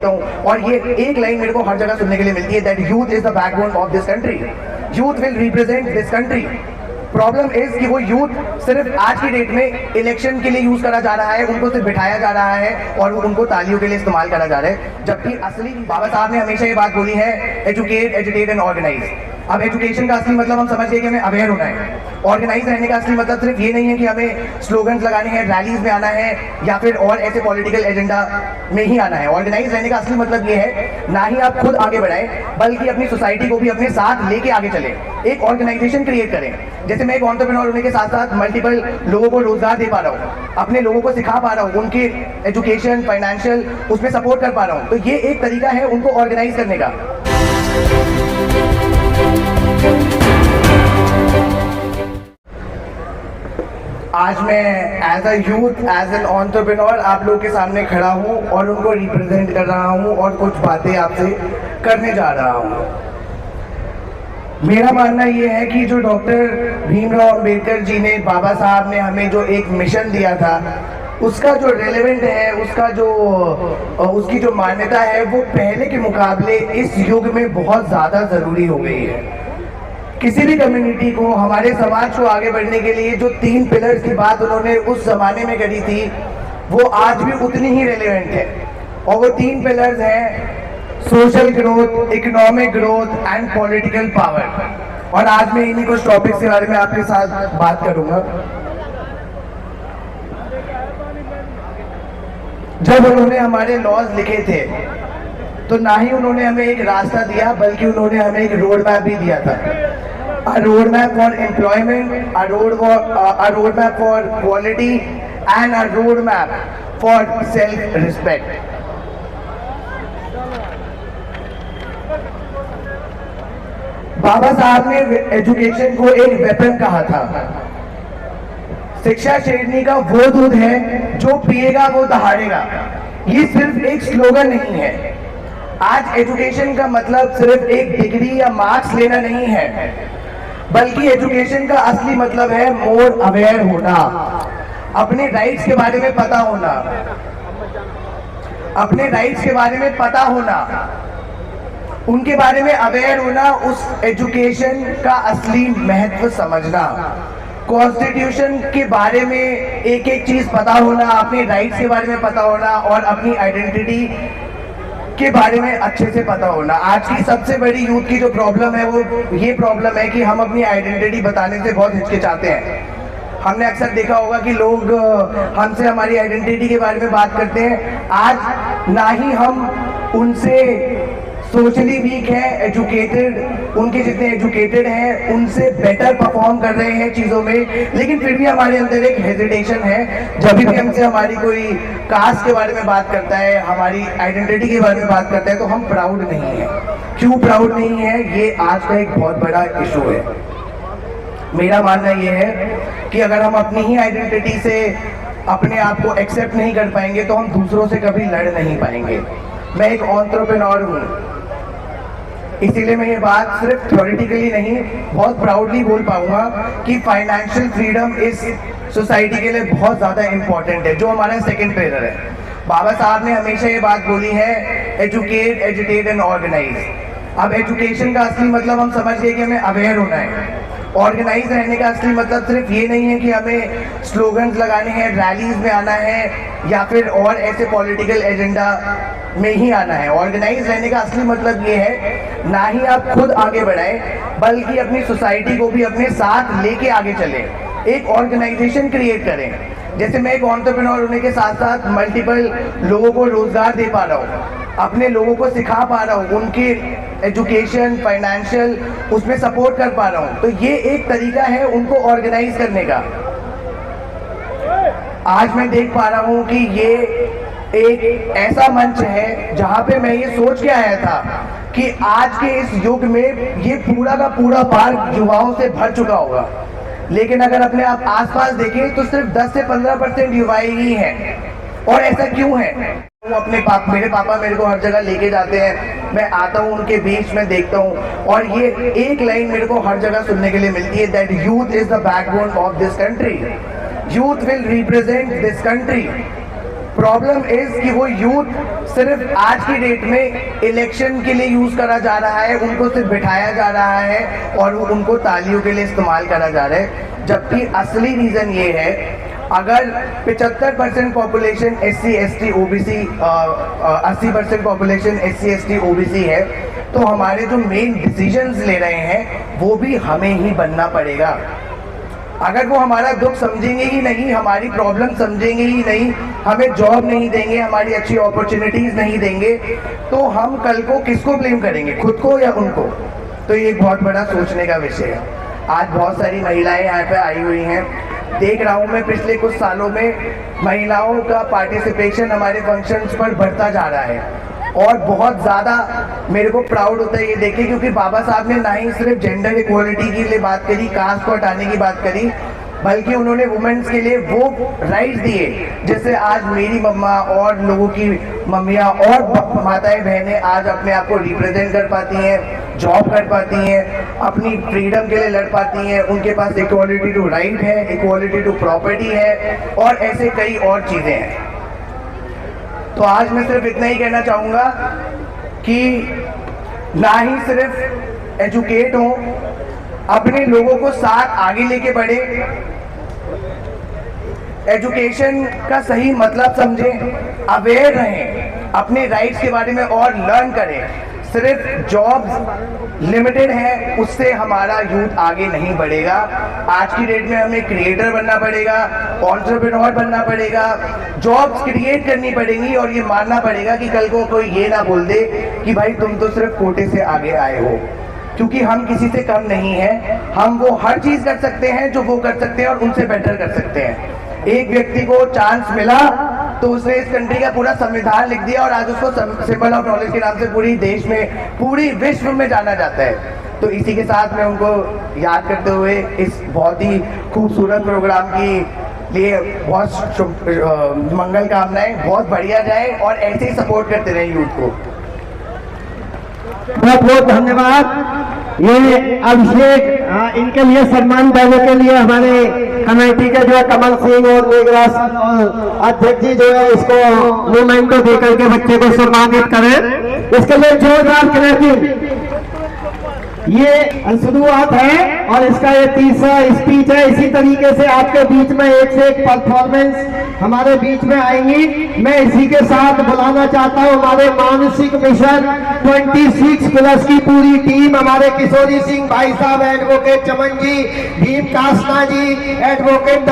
और ये एक लाइन मेरे को हर जगह सुनने के लिए मिलती है, that youth is the backbone of this country, youth will represent this country. Problem is कि वो यूथ सिर्फ आज की डेट में इलेक्शन के लिए यूज करा जा रहा है, उनको सिर्फ बिठाया जा रहा है और उनको तालियों के लिए इस्तेमाल करा जा रहा है, जबकि असली बाबा साहब ने हमेशा ये बात बोली है, एजुकेट, एजुटेट एंड ऑर्गेनाइज। अब एजुकेशन का असली मतलब हम समझ गए कि हमें अवेयर होना है। ऑर्गेनाइज रहने का असली मतलब सिर्फ ये नहीं है कि हमें स्लोगन्स लगाने हैं, रैलीज में आना है या फिर और ऐसे पॉलिटिकल एजेंडा में ही आना है। ऑर्गेनाइज रहने का असली मतलब ये है ना ही आप खुद आगे बढ़ाएं बल्कि अपनी सोसाइटी को भी अपने साथ लेके आगे चले, एक ऑर्गेनाइजेशन क्रिएट करें। जैसे मैं एक एंटरप्रेन्योर होने के साथ साथ मल्टीपल लोगों को रोजगार दे पा रहा हूँ, अपने लोगों को सिखा पा रहा हूँ, उनके एजुकेशन फाइनेंशियल उसमें सपोर्ट कर पा रहा हूँ, तो ये एक तरीका है उनको ऑर्गेनाइज करने का। आज मैं as a youth, as an entrepreneur आप लोग के सामने खड़ा हूँ और उनको रिप्रेजेंट कर रहा हूँ और कुछ बातें आपसे करने जा रहा हूँ। मेरा मानना ये है कि जो डॉक्टर भीमराव अंबेडकर जी ने, बाबा साहब ने हमें जो एक मिशन दिया था, उसका जो रेलेवेंट है, उसकी जो मान्यता है वो पहले के मुकाबले इस युग में बहुत ज़्यादा ज़रूरी हो गई है। किसी भी कम्युनिटी को, हमारे समाज को आगे बढ़ने के लिए जो 3 पिलर्स की बात उन्होंने उस जमाने में करी थी वो आज भी उतनी ही रेलेवेंट है, और वो 3 पिलर्स हैं social growth, economic growth and political power. और आज मैं इन्हीं कुछ टॉपिक्स के बारे में आपके साथ बात करूंगा। जब उन्होंने हमारे लॉज लिखे थे तो ना ही उन्होंने हमें एक रास्ता दिया बल्कि उन्होंने हमें एक रोड मैप भी दिया था। A roadmap for employment, a roadmap for quality and a roadmap for self-respect. बाबा साहब ने एजुकेशन को एक वेपन कहा था। शिक्षा शेरनी का वो दूध है जो पिएगा वो दहाड़ेगा। ये सिर्फ एक स्लोगन नहीं है। आज एजुकेशन का मतलब सिर्फ एक डिग्री या मार्क्स लेना नहीं है, बल्कि एजुकेशन का असली मतलब है मोर अवेयर होना, अपने राइट्स के बारे में पता होना, अपने राइट्स के बारे में पता होना, उनके बारे में अवेयर होना, उस एजुकेशन का असली महत्व समझना, कॉन्स्टिट्यूशन के बारे में एक एक चीज पता होना, अपने राइट्स के बारे में पता होना और अपनी आइडेंटिटी के बारे में अच्छे से पता होना। आज की सबसे बड़ी यूथ की जो प्रॉब्लम है वो ये प्रॉब्लम है कि हम अपनी आइडेंटिटी बताने से बहुत हिचकिचाते हैं। हमने अक्सर देखा होगा कि लोग हमसे हमारी आइडेंटिटी के बारे में बात करते हैं। आज ना ही हम उनसे सोशली वीक है, एजुकेटेड, उनके जितने एजुकेटेड हैं उनसे बेटर परफॉर्म कर रहे हैं चीज़ों में, लेकिन फिर भी हमारे अंदर एक हेजिटेशन है। जब भी हमसे हमारी कोई कास्ट के बारे में बात करता है, हमारी आइडेंटिटी के बारे में बात करता है, तो हम प्राउड नहीं है। क्यों प्राउड नहीं है, ये आज का एक बहुत बड़ा इशू है। मेरा मानना ये है कि अगर हम अपनी ही आइडेंटिटी से अपने आप को एक्सेप्ट नहीं कर पाएंगे तो हम दूसरों से कभी लड़ नहीं पाएंगे। मैं एक एंटरप्रेन्योर हूँ, इसीलिए मैं ये बात सिर्फ थ्योरेटिकली नहीं, बहुत प्राउडली बोल पाऊंगा कि फाइनेंशियल फ्रीडम इस सोसाइटी के लिए बहुत ज़्यादा इम्पोर्टेंट है, जो हमारा सेकंड पिलर है। बाबा साहब ने हमेशा ये बात बोली है, एजुकेट, एजुटेट एंड ऑर्गेनाइज। अब एजुकेशन का असली मतलब हम समझ गए कि हमें अवेयर होना है। ऑर्गेनाइज रहने का असली मतलब सिर्फ ये नहीं है कि हमें स्लोगन्स लगाने हैं, रैलीज में आना है या फिर और ऐसे पॉलिटिकल एजेंडा में ही आना है। ऑर्गेनाइज रहने का असली मतलब ये है ना ही आप खुद आगे बढ़ाएं बल्कि अपनी सोसाइटी को भी अपने साथ लेके आगे चले, एक ऑर्गेनाइजेशन क्रिएट करें। जैसे मैं एक एंटरप्रेन्योर होने के साथ साथ मल्टीपल लोगों को रोजगार दे पा रहा हूँ, अपने लोगों को सिखा पा रहा हूँ, उनके एजुकेशन फाइनेंशियल उसमें सपोर्ट कर पा रहा हूँ, तो ये एक तरीका है उनको ऑर्गेनाइज करने का। आज मैं देख पा रहा हूँ कि ये एक ऐसा मंच है जहाँ पे मैं ये सोच के आया था कि आज के इस युग में ये पूरा का पूरा पार्क युवाओं से भर चुका होगा, लेकिन अगर अपने आप आसपास देखें तो सिर्फ 10 से 15% युवा ही हैं। और ऐसा क्यों है? मेरे पापा मेरे को हर जगह लेके जाते हैं, मैं आता हूँ उनके बीच में देखता हूँ, और ये एक लाइन मेरे को हर जगह सुनने के लिए मिलती है, that youth is the backbone of this country, youth will represent this country. Problem is कि वो यूथ सिर्फ आज की डेट में इलेक्शन के लिए यूज करा जा रहा है, उनको सिर्फ बिठाया जा रहा है और उनको तालियों के लिए इस्तेमाल करा जा रहा है, जबकि असली रीजन ये है अगर 75% population SC ST OBC 80% population SC ST OBC है तो हमारे जो मेन डिसीजंस ले रहे हैं वो भी हमें ही बनना पड़ेगा। अगर वो हमारा दुख समझेंगे ही नहीं, हमारी प्रॉब्लम समझेंगे ही नहीं, हमें जॉब नहीं देंगे, हमारी अच्छी अपॉर्चुनिटीज नहीं देंगे, तो हम कल को किसको ब्लेम करेंगे, खुद को या उनको? तो ये एक बहुत बड़ा सोचने का विषय है। आज बहुत सारी महिलाएं यहाँ पे आई हुई हैं, देख रहा हूँ मैं पिछले कुछ सालों में महिलाओं का पार्टिसिपेशन हमारे फंक्शंस पर बढ़ता जा रहा है और बहुत ज़्यादा मेरे को प्राउड होता है ये देख के, क्योंकि बाबा साहब ने ना ही सिर्फ जेंडर इक्वालिटी के लिए बात करी, कास्ट को हटाने की बात करी, बल्कि उन्होंने वुमेन्स के लिए वो राइट्स दिए जिससे आज मेरी मम्मा और लोगों की मम्मियाँ और माताएं बहनें आज अपने आप को रिप्रेजेंट कर पाती हैं, जॉब कर पाती हैं, अपनी फ्रीडम के लिए लड़ पाती हैं, उनके पास इक्वालिटी टू राइट है, इक्वालिटी टू प्रॉपर्टी है और ऐसे कई और चीज़ें हैं। तो आज मैं सिर्फ इतना ही कहना चाहूँगा कि ना ही सिर्फ एजुकेट हो, अपने लोगों को साथ आगे लेके बढ़े, एजुकेशन का सही मतलब समझें, अवेयर रहें, अपने राइट्स के बारे में और लर्न करें। सिर्फ जॉब्स लिमिटेड है उससे हमारा यूथ आगे नहीं बढ़ेगा। आज की डेट में हमें क्रिएटर बनना पड़ेगा, एंटरप्रेन्योर बनना पड़ेगा, जॉब्स क्रिएट करनी पड़ेंगी और ये मानना पड़ेगा कि कल को कोई ये ना बोल दे कि भाई तुम तो सिर्फ कोटे से आगे आए हो, क्योंकि हम किसी से कम नहीं हैं। हम वो हर चीज़ कर सकते हैं जो वो कर सकते हैं और उनसे बेटर कर सकते हैं। एक व्यक्ति को चांस मिला तो उसने इस कंट्री का पूरा संविधान लिख दिया और आज उसको सिंबल ऑफ नॉलेज के नाम से पूरी देश में, पूरी विश्व में जाना जाता है। तो इसी के साथ मैं उनको याद करते हुए इस बहुत ही खूबसूरत प्रोग्राम की लिए बहुत मंगल कामनाएं, बहुत बढ़िया जाए और ऐसे ही सपोर्ट करते रहे यूथ को। बहुत बहुत धन्यवाद। ये अभिषेक इनके लिए सम्मान देने के लिए हमारे कमेटी के जो है कमल सिंह और मेघराज और अध्यक्ष जी जो है इसको मोमेंटो देकर के बच्चे को सम्मानित करें, इसके लिए जोरदार क्लैपिंग। ये शुरुआत है और इसका ये तीसरा स्पीच है। इसी तरीके से आपके बीच में एक से एक परफॉर्मेंस हमारे बीच में आएंगी। मैं इसी के साथ बुलाना चाहता हूं हमारे मानसिक मिशन 26+ की पूरी टीम, हमारे किशोरी सिंह भाई साहब, एडवोकेट चमन जी, भीम कासना जी, एडवोकेट